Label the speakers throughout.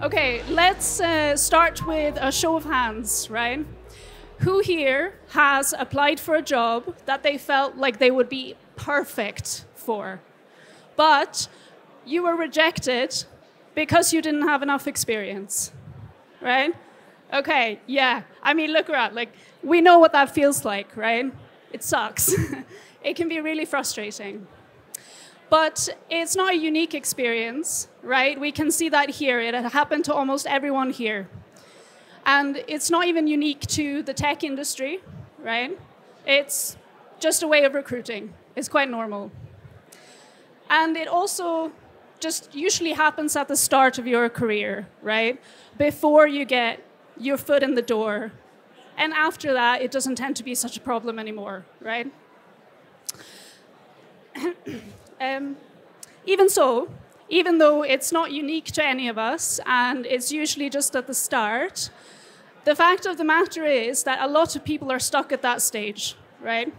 Speaker 1: Okay, let's start with a show of hands, right? Who here has applied for a job that they felt like they would be perfect for, but you were rejected because you didn't have enough experience, right? Okay, yeah. I mean, look around. Like, we know what that feels like, right? It sucks. It can be really frustrating. But it's not a unique experience, right? We can see that here. It happened to almost everyone here. And it's not even unique to the tech industry, right? It's just a way of recruiting. It's quite normal. And it also just usually happens at the start of your career, right? Before you get your foot in the door. And after that, it doesn't tend to be such a problem anymore, right? Even so, even though it's not unique to any of us, and it's usually just at the start, the fact of the matter is that a lot of people are stuck at that stage, right?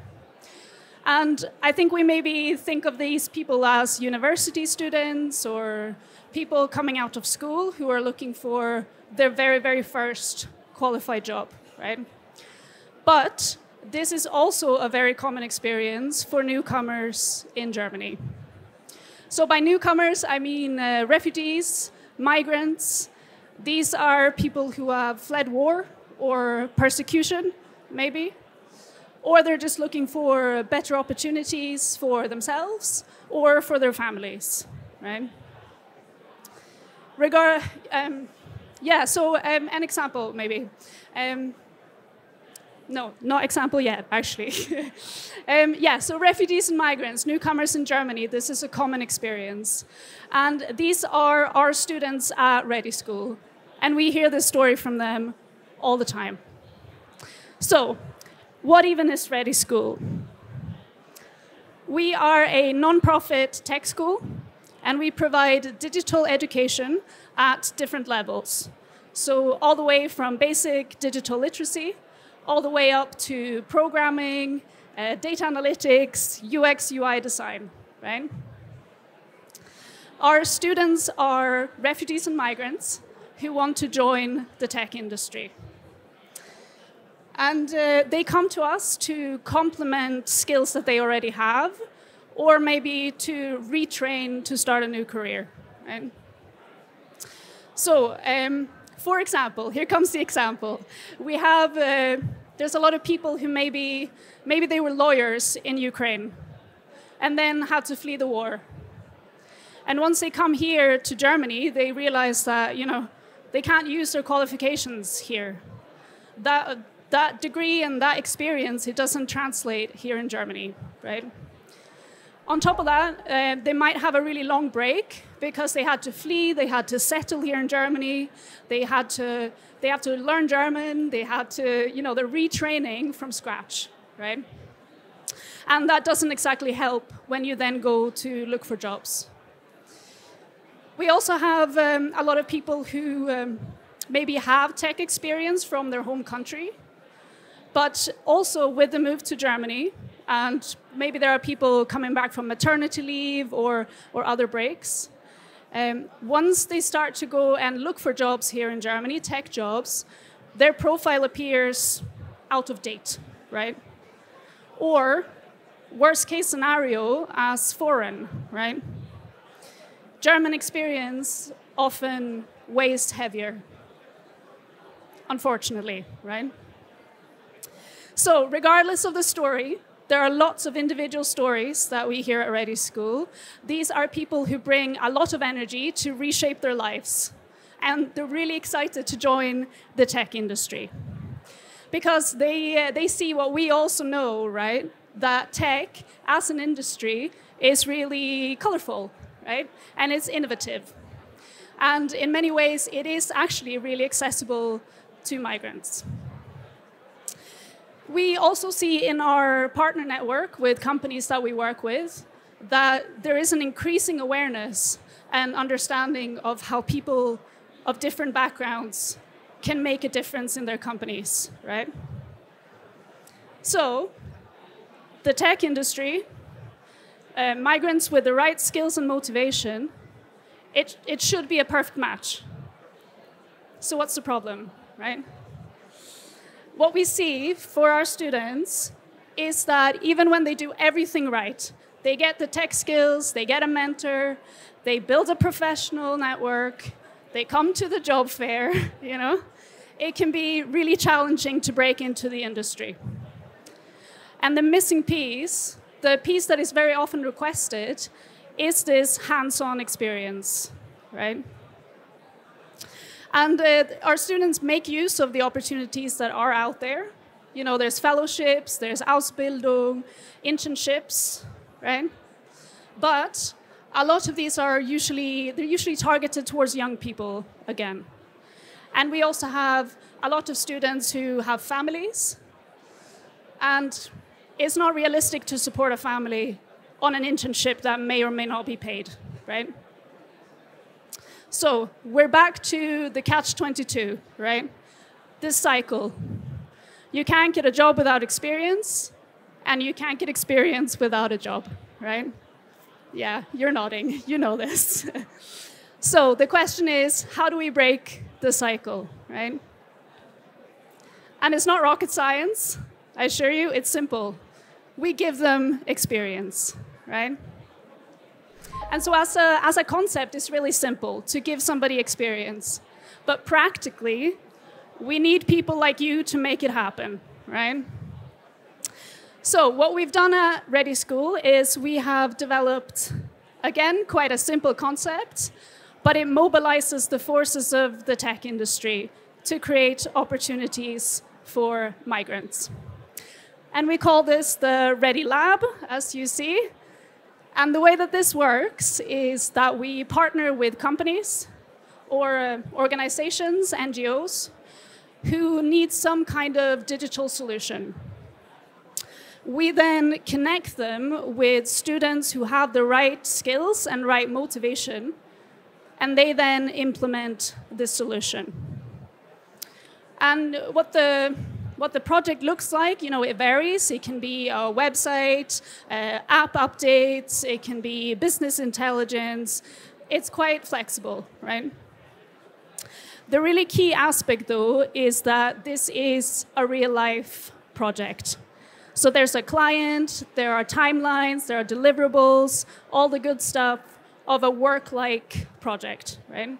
Speaker 1: And I think we maybe think of these people as university students or people coming out of school who are looking for their very, very first qualified job, right? But this is also a very common experience for newcomers in Germany. So by newcomers, I mean refugees, migrants. These are people who have fled war or persecution, maybe. Or they're just looking for better opportunities for themselves or for their families, right? An example, maybe. No, not example yet, actually. So refugees and migrants, newcomers in Germany, this is a common experience. And these are our students at ReDI School. And we hear this story from them all the time. So, what even is ReDI School? We are a non-profit tech school, and we provide digital education at different levels. So all the way from basic digital literacy, all the way up to programming, data analytics, UX, UI design, right? Our students are refugees and migrants who want to join the tech industry. And they come to us to complement skills that they already have, or maybe to retrain to start a new career, right? So, for example, here comes the example. We have, there's a lot of people who maybe they were lawyers in Ukraine and then had to flee the war. And once they come here to Germany, they realize that, they can't use their qualifications here. That degree and that experience, it doesn't translate here in Germany, right? On top of that, they might have a really long break because they had to flee, they had to settle here in Germany, they have to learn German, they had to, they're retraining from scratch, right? And that doesn't exactly help when you then go to look for jobs. We also have a lot of people who maybe have tech experience from their home country, but also with the move to Germany, and maybe there are people coming back from maternity leave or other breaks. Once they start to go and look for jobs here in Germany, tech jobs, their profile appears out of date, right? Or, worst case scenario, as foreign, right? German experience often weighs heavier, unfortunately, right? So, regardless of the story, there are lots of individual stories that we hear at ReDI School. These are people who bring a lot of energy to reshape their lives. And they're really excited to join the tech industry. Because they see what we also know, right? That tech, as an industry, is really colorful, right? And it's innovative. And in many ways, it is actually really accessible to migrants. We also see in our partner network with companies that we work with that there is an increasing awareness and understanding of how people of different backgrounds can make a difference in their companies, right? So, the tech industry, migrants with the right skills and motivation, it should be a perfect match. So what's the problem, right? What we see for our students is that even when they do everything right, they get the tech skills, they get a mentor, they build a professional network, they come to the job fair, you know, it can be really challenging to break into the industry. And the missing piece, the piece that is very often requested, is this hands-on experience, right? And our students make use of the opportunities that are out there. You know, there's fellowships, there's Ausbildung, internships, right? But a lot of these are they're usually targeted towards young people again. And we also have a lot of students who have families, and it's not realistic to support a family on an internship that may or may not be paid, right? So we're back to the Catch-22, right? This cycle. You can't get a job without experience, and you can't get experience without a job, right? Yeah, you're nodding. You know this. So the question is, how do we break the cycle, right? And it's not rocket science. I assure you, it's simple. We give them experience, right? And so as a concept, it's really simple to give somebody experience. But practically, we need people like you to make it happen, right? So what we've done at ReDI School is we have developed, again, quite a simple concept, but it mobilizes the forces of the tech industry to create opportunities for migrants. And we call this the ReDI Lab, as you see. And the way that this works is that we partner with companies or organizations, NGOs, who need some kind of digital solution. We then connect them with students who have the right skills and right motivation, and they then implement this solution. And what the project looks like, you know, it varies. It can be a website, app updates, it can be business intelligence. It's quite flexible, right? The really key aspect, though, is that this is a real-life project. So there's a client, there are timelines, there are deliverables, all the good stuff of a work-like project, right?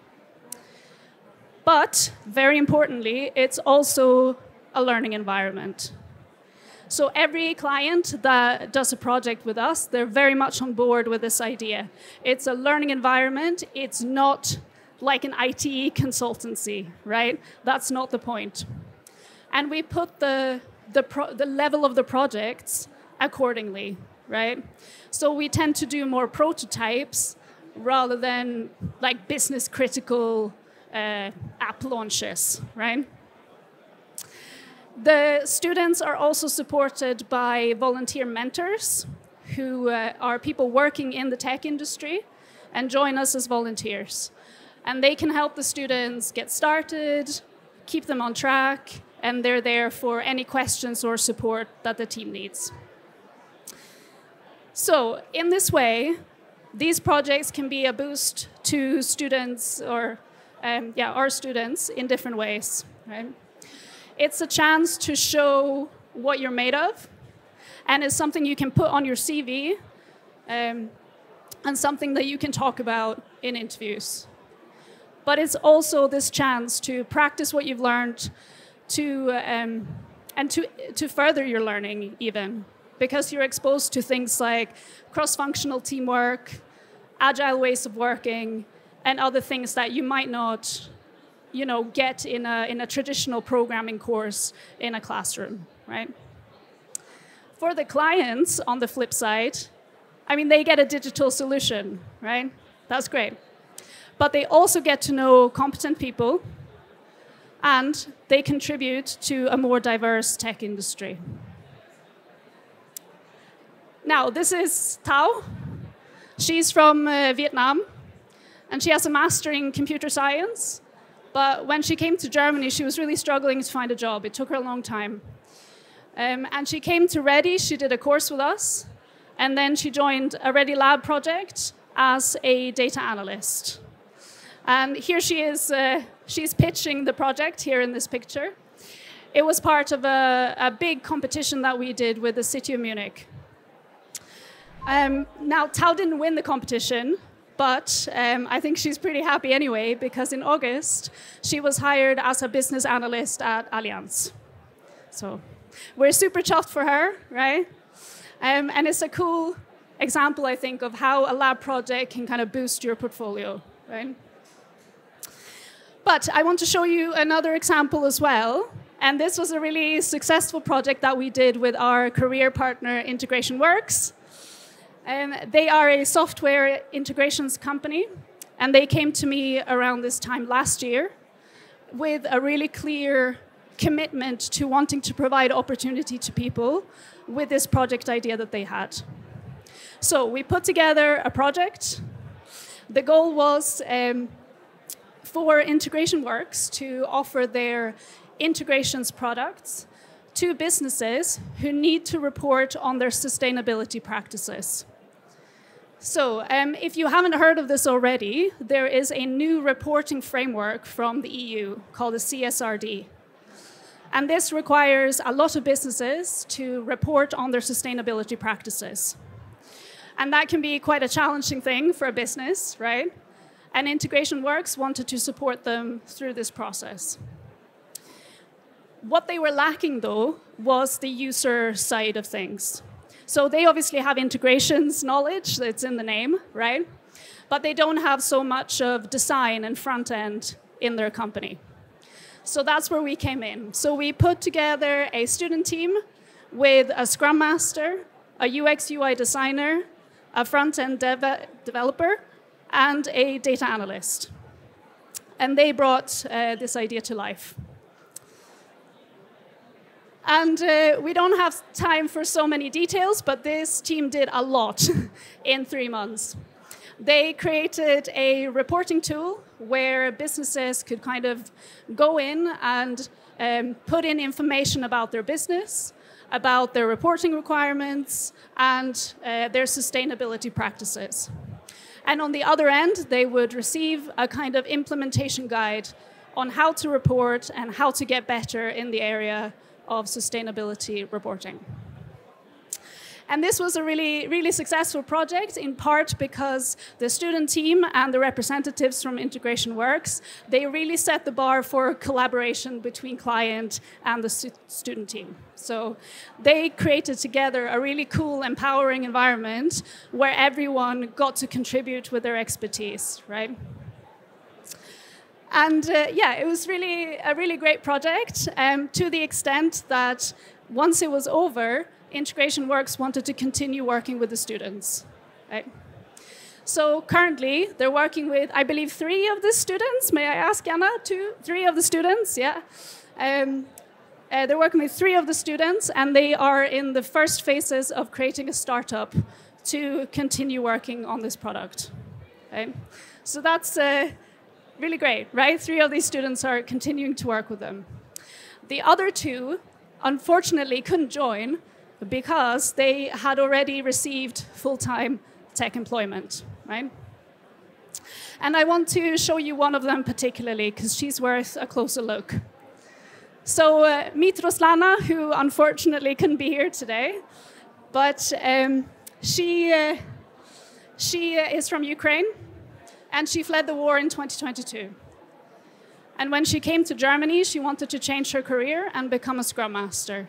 Speaker 1: But, very importantly, it's also a learning environment. So every client that does a project with us, they're very much on board with this idea. It's a learning environment. It's not like an IT consultancy, right? That's not the point. And we put the level of the projects accordingly, right? So we tend to do more prototypes rather than like business critical app launches, right? The students are also supported by volunteer mentors who are people working in the tech industry and join us as volunteers. And they can help the students get started, keep them on track, and they're there for any questions or support that the team needs. So in this way, these projects can be a boost to students or our students in different ways, right? It's a chance to show what you're made of, and it's something you can put on your CV, and something that you can talk about in interviews. But it's also this chance to practice what you've learned, and to further your learning even, because you're exposed to things like cross-functional teamwork, agile ways of working, and other things that you might not, you know, get in a traditional programming course in a classroom, right? For the clients, on the flip side, I mean, they get a digital solution, right? That's great. But they also get to know competent people, and they contribute to a more diverse tech industry. Now, this is Thao. She's from Vietnam, and she has a master in computer science. But when she came to Germany, she was really struggling to find a job. It took her a long time. And she came to ReDI. She did a course with us. And then she joined a ReDI Lab project as a data analyst. And here she is, she's pitching the project here in this picture. It was part of a big competition that we did with the city of Munich. Now, Tao didn't win the competition, but I think she's pretty happy anyway, because in August, she was hired as a business analyst at Allianz. So we're super chuffed for her, right? And it's a cool example, I think, of how a lab project can kind of boost your portfolio, right? But I want to show you another example as well. And this was a really successful project that we did with our career partner, Integration Works. They are a software integrations company, and they came to me around this time last year with a really clear commitment to wanting to provide opportunity to people with this project idea that they had. So we put together a project. The goal was for Integration Works to offer their integrations products to businesses who need to report on their sustainability practices. So if you haven't heard of this already, there is a new reporting framework from the EU called the CSRD. And this requires a lot of businesses to report on their sustainability practices. And that can be quite a challenging thing for a business, right? And Integration Works wanted to support them through this process. What they were lacking, though, was the user side of things. So they obviously have integrations knowledge, that's in the name, right? But they don't have so much of design and front end in their company. So that's where we came in. So we put together a student team with a Scrum Master, a UX UI designer, a front-end developer, and a data analyst. And they brought this idea to life. And we don't have time for so many details, but this team did a lot in 3 months. They created a reporting tool where businesses could kind of go in and put in information about their business, about their reporting requirements, and their sustainability practices. And on the other end, they would receive a kind of implementation guide on how to report and how to get better in the area of sustainability reporting. And this was a really, really successful project, in part because the student team and the representatives from Integration Works, they really set the bar for collaboration between client and the student team. So they created together a really cool, empowering environment where everyone got to contribute with their expertise, right? And yeah, it was really a really great project, to the extent that once it was over, Integration Works wanted to continue working with the students. Right? So currently, they're working with, I believe, 3 of the students. May I ask, Anna? 2, 3 of the students, yeah. They're working with 3 of the students, and they are in the first phases of creating a startup to continue working on this product. Okay? So that's really great, right? 3 of these students are continuing to work with them. The other 2, unfortunately, couldn't join because they had already received full-time tech employment, right? And I want to show you one of them particularly because she's worth a closer look. So meet Roslana, who unfortunately couldn't be here today, but she is from Ukraine, and she fled the war in 2022. And when she came to Germany, she wanted to change her career and become a Scrum Master.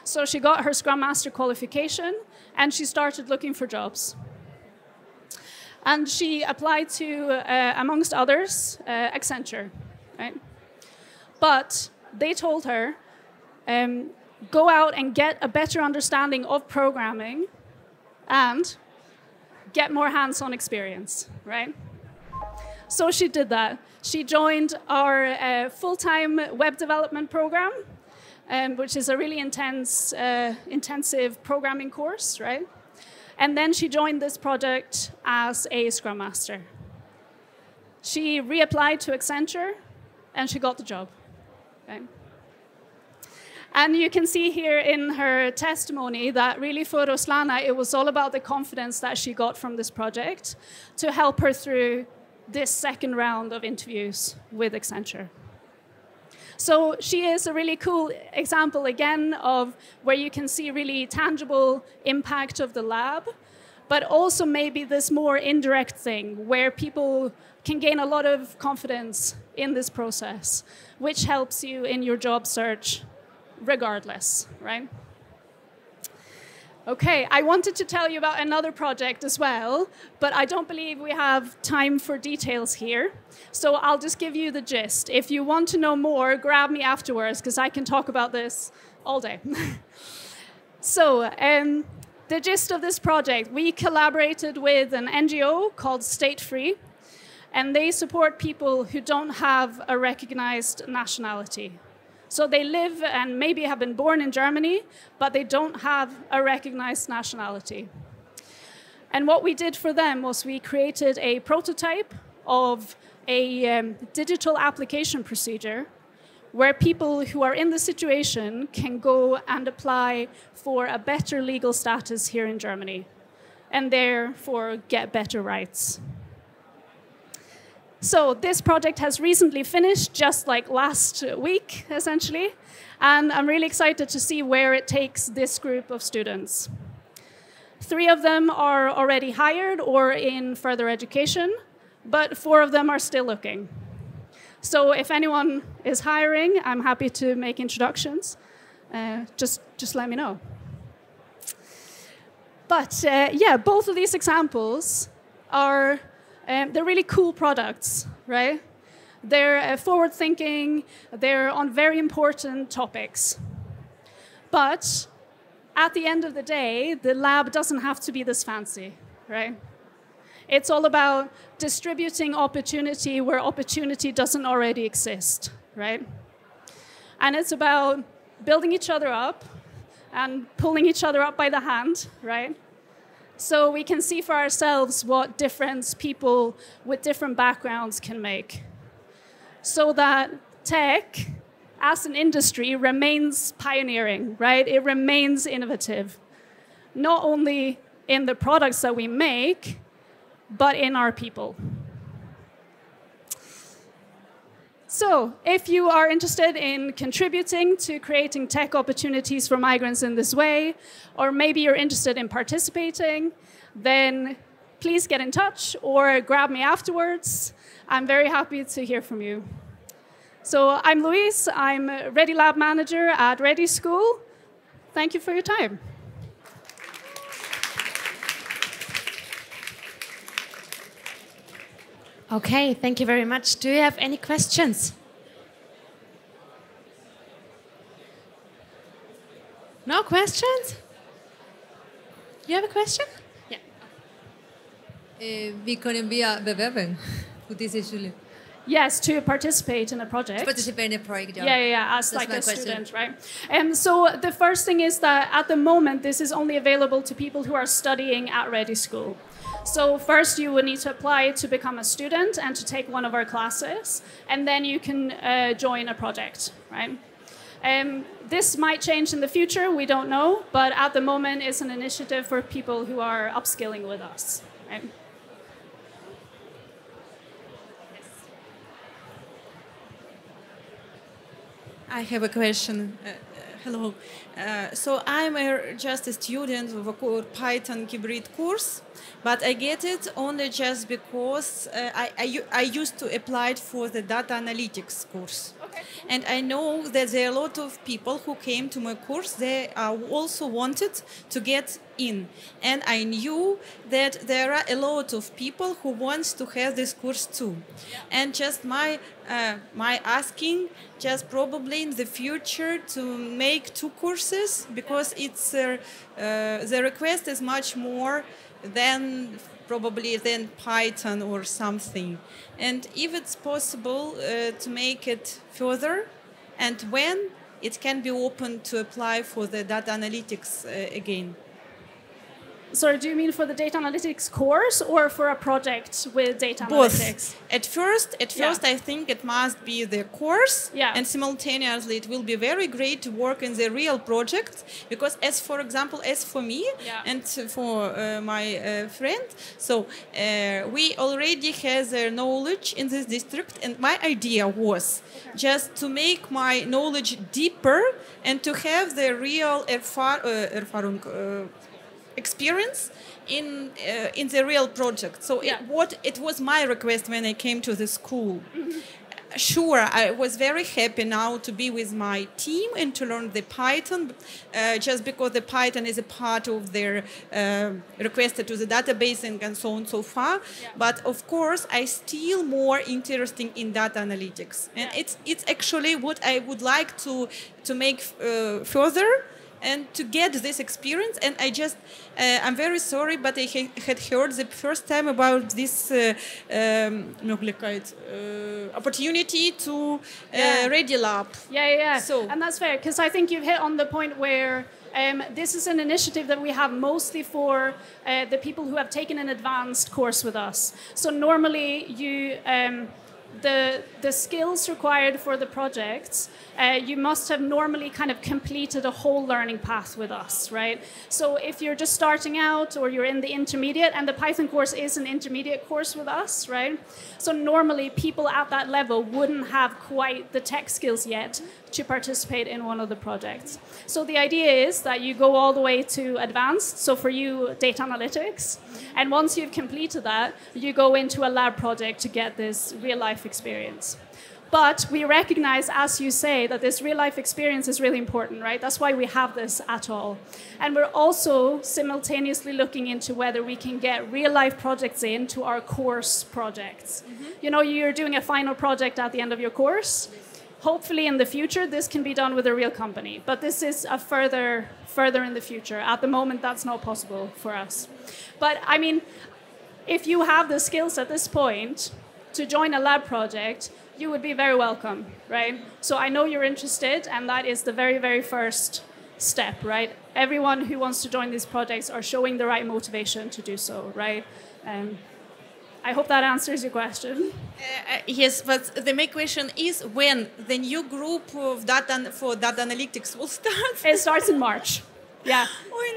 Speaker 1: So she got her Scrum Master qualification, and she started looking for jobs. And she applied to, amongst others, Accenture, right? But they told her, go out and get a better understanding of programming and get more hands-on experience, right? So she did that. She joined our full-time web development program, which is a really intensive programming course, right? And then she joined this project as a Scrum Master. She reapplied to Accenture, and she got the job. Okay? And you can see here in her testimony that really for Roslana, it was all about the confidence that she got from this project to help her through this second round of interviews with Accenture. So she is a really cool example, again, of where you can see really tangible impact of the lab, but also maybe this more indirect thing where people can gain a lot of confidence in this process, which helps you in your job search regardless, right? Okay, I wanted to tell you about another project as well, but I don't believe we have time for details here. So I'll just give you the gist. If you want to know more, grab me afterwards, because I can talk about this all day. So the gist of this project, we collaborated with an NGO called State Free, and they support people who don't have a recognized nationality. So they live and maybe have been born in Germany, but they don't have a recognized nationality. And what we did for them was we created a prototype of a digital application procedure where people who are in the situation can go and apply for a better legal status here in Germany and therefore get better rights. So this project has recently finished, just like last week, essentially, and I'm really excited to see where it takes this group of students. 3 of them are already hired or in further education, but 4 of them are still looking. So if anyone is hiring, I'm happy to make introductions. Just let me know. But yeah, both of these examples are they're really cool products, right? They're forward-thinking, they're on very important topics. But at the end of the day, the lab doesn't have to be this fancy, right? It's all about distributing opportunity where opportunity doesn't already exist, right? And it's about building each other up and pulling each other up by the hand, right? So we can see for ourselves what difference people with different backgrounds can make. So that tech, as an industry, remains pioneering, right? It remains innovative, not only in the products that we make, but in our people. So if you are interested in contributing to creating tech opportunities for migrants in this way, or maybe you're interested in participating, then please get in touch or grab me afterwards. I'm very happy to hear from you. So I'm Louise. I'm ReDI Lab Manager at ReDI School. Thank you for your time.
Speaker 2: Okay, thank you very much. Do you have any questions? No questions? You have a question?
Speaker 3: Ja. Wie können wir bewerben für diese Schule?
Speaker 1: Yes, to participate in a project.
Speaker 3: Participate in a project,
Speaker 1: yeah, as like a student, right? And so the first thing is that at the moment, this is only available to people who are studying at ReDI School. So first you would need to apply to become a student and to take one of our classes, and then you can join a project, right? This might change in the future, we don't know, but at the moment it's an initiative for people who are upskilling with us, right?
Speaker 4: I have a question. Hello. So I'm just a student of a Python hybrid course, but I get it only just because I used to apply for the data analytics course. Okay. And I know that there are a lot of people who came to my course, they also wanted to get in. And I knew that there are a lot of people who want to have this course too. Yeah. And just my asking, just probably in the future to make 2 courses, because it's the request is much more than probably than Python or something. And if it's possible to make it further, and when it can be open to apply for the data analytics again.
Speaker 1: Sorry, do you mean for the data analytics course or for a project with data
Speaker 4: Both.
Speaker 1: analytics?
Speaker 4: At first, I think it must be the course,
Speaker 1: Yeah.
Speaker 4: and simultaneously it will be very great to work in the real project, because as for example, as for me and for my friend, so we already have the knowledge in this district, and my idea was just to make my knowledge deeper and to have the real Erfahrung, experience in the real project. So it was my request when I came to the school. Sure, I was very happy now to be with my team and to learn the Python, just because the Python is a part of their requested to the database and so on so far. Yeah. But of course, I still more interested in data analytics, and it's actually what I would like to make further. And to get this experience, and I'm very sorry, but I had heard the first time about this opportunity to ReDI lab.
Speaker 1: Yeah.
Speaker 4: So,
Speaker 1: and that's fair, because I think you've hit on the point where this is an initiative that we have mostly for the people who have taken an advanced course with us. So normally you... The skills required for the projects, you must have normally kind of completed a whole learning path with us, right? So if you're just starting out or you're in the intermediate, and the Python course is an intermediate course with us, right? So normally people at that level wouldn't have quite the tech skills yet to participate in one of the projects. So the idea is that you go all the way to advanced, so for you, data analytics, and once you've completed that, you go into a lab project to get this real-life experience. But we recognize, as you say, that this real-life experience is really important, right? That's why we have this at all. And we're also simultaneously looking into whether we can get real-life projects into our course projects. You know, you're doing a final project at the end of your course. Hopefully in the future, this can be done with a real company. But this is a further in the future. At the moment, that's not possible for us. But I mean, if you have the skills at this point to join a lab project, you would be very welcome, right? So I know you're interested, and that is the very, very first step, right? Everyone who wants to join these projects are showing the right motivation to do so, right? I hope that answers your question.
Speaker 4: Yes, but the main question is when the new group of data analytics will start.
Speaker 1: It starts in March. Yeah.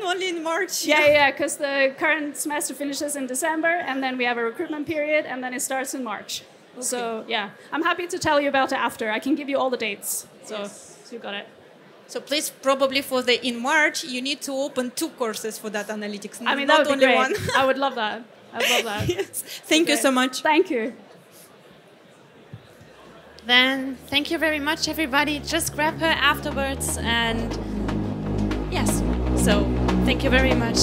Speaker 4: Only in March.
Speaker 1: Yeah, because the current semester finishes in December, and then we have a recruitment period, and then it starts in March. Okay. So yeah, I'm happy to tell you about it after. I can give you all the dates. So you got it.
Speaker 4: So please, probably in March, you need to open 2 courses for data analytics.
Speaker 1: I mean,
Speaker 4: not
Speaker 1: that would
Speaker 4: only
Speaker 1: be great.
Speaker 4: one.
Speaker 1: I would love that.
Speaker 4: Yes. Thank you so much.
Speaker 1: Thank you.
Speaker 2: Then thank you very much, everybody. Just grab her afterwards, and yes. So thank you very much.